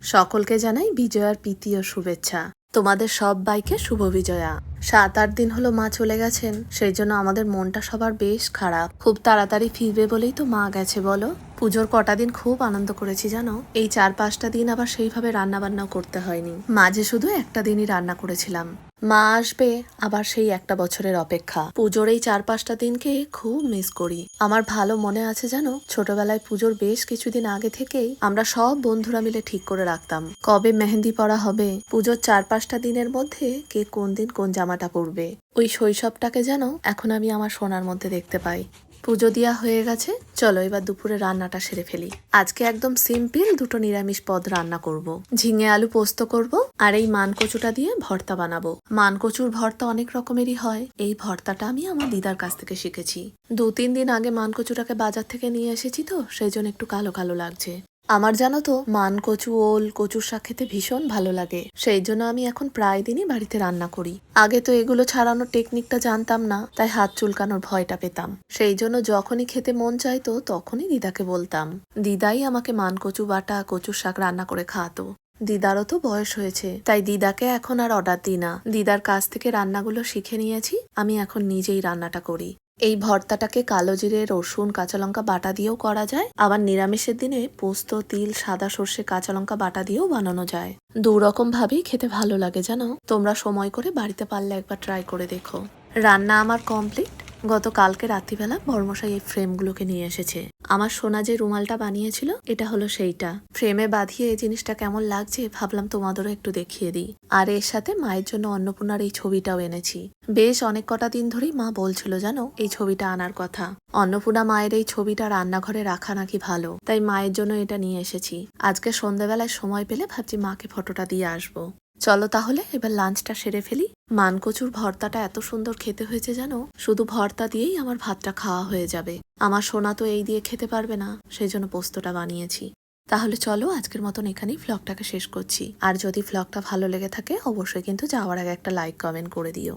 সকলকে জানাই বিজয়ার প্রীতি ও শুভেচ্ছা। তোমাদের সবাইকে শুভ বিজয়া। 7-8 দিন হলো মা চলে গেছেন, সেই জন্য আমাদের মনটা সবার বেশ খারাপ। খুব তাড়াতাড়ি ফিরবে বলেই তো মা গেছে বলো। পুজোর কটা দিন খুব আনন্দ করেছি জানো। এই 4-5টা দিন আবার সেইভাবে রান্না বান্নাও করতে হয়নি, মাঝে শুধু একটা দিনই রান্না করেছিলাম। মা আসবে আবার সেই একটা বছরের অপেক্ষা। পুজোর এই 4-5টা দিনকে খুব মিস করি। আমার ভালো মনে আছে জানো, ছোটবেলায় পুজোর বেশ কিছুদিন আগে থেকেই আমরা সব বন্ধুরা মিলে ঠিক করে রাখতাম কবে মেহেন্দি পরা হবে, পুজোর 4-5টা দিনের মধ্যে কে কোন দিন কোন জামাটা পরবে। ওই শৈশবটাকে যেন এখন আমি আমার সোনার মধ্যে দেখতে পাই। পুজো দেওয়া হয়ে গেছে, চলো এবার দুপুরে রান্নাটা সেরে ফেলি। আজকে একদম সিম্পল দুটো নিরামিষ পদ রান্না করব। ঝিঙে আলু পোস্ত করব আর এই মানকচুটা দিয়ে ভর্তা বানাবো। মানকচুর ভর্তা অনেক রকমেরই হয়, এই ভর্তাটা আমি আমার দিদার কাছ থেকে শিখেছি। 2-3 দিন আগে মানকচুটাকে বাজার থেকে নিয়ে এসেছি তো সেই জন্য একটু কালো কালো লাগছে। আমার জানো তো মানকচু, ওল, কচুর শাক খেতে ভীষণ ভালো লাগে, সেই জন্য আমি এখন প্রায় দিনই বাড়িতে রান্না করি। আগে তো এগুলো ছাড়ানোর টেকনিকটা জানতাম না, তাই হাত চুলকানোর ভয়টা পেতাম। সেই জন্য যখনই খেতে মন চাইতো তখনই দিদাকে বলতাম। দিদাই আমাকে মানকচু বাটা, কচুর শাক রান্না করে খাওয়াতো। দিদারও তো বয়স হয়েছে, তাই দিদাকে এখন আর অর্ডার দিই না। দিদার কাছ থেকে রান্নাগুলো শিখে নিয়েছি, আমি এখন নিজেই রান্নাটা করি। এই ভর্তাটাকে কালো জিরে, রসুন, কাঁচা লঙ্কা বাটা দিয়েও করা যায়, আবার নিরামিষের দিনে পোস্ত, তিল, সাদা সর্ষে, কাঁচা লঙ্কা বাটা দিয়েও বানানো যায়। 2 রকম ভাবেই খেতে ভালো লাগে জানো। তোমরা সময় করে বাড়িতে পারলে একবার ট্রাই করে দেখো। রান্না আমার কমপ্লিট। গতকালকে রাত্রিবেলা বড়মশাই এই ফ্রেমগুলোকে নিয়ে এসেছে। আমার সোনা যে রুমালটা বানিয়েছিল এটা হলো সেইটা। ফ্রেমে বাঁধিয়ে এই জিনিসটা কেমন লাগছে ভাবলাম তোমাদেরও একটু দেখিয়ে দিই। আর এর সাথে মায়ের জন্য অন্নপূর্ণার এই ছবিটাও এনেছি। বেশ অনেক কটা দিন ধরেই মা বলছিল জানো এই ছবিটা আনার কথা। অন্নপূর্ণা মায়ের এই ছবিটা রান্নাঘরে রাখা নাকি ভালো, তাই মায়ের জন্য এটা নিয়ে এসেছি। আজকে সন্ধ্যাবেলায় সময় পেলে ভাবছি মাকে ফটোটা দিয়ে আসবো। চলো তাহলে এবার লাঞ্চটা সেরে ফেলি। মানকচুর ভর্তাটা এত সুন্দর খেতে হয়েছে জানো, শুধু ভর্তা দিয়েই আমার ভাতটা খাওয়া হয়ে যাবে। আমার সোনা তো এই দিয়ে খেতে পারবে না, সেই জন্য পোস্তটা বানিয়েছি। তাহলে চলো আজকের মতন এখানেই ভ্লগটাকে শেষ করছি। আর যদি ভ্লগটা ভালো লেগে থাকে অবশ্যই কিন্তু যাওয়ার আগে একটা লাইক কমেন্ট করে দিও।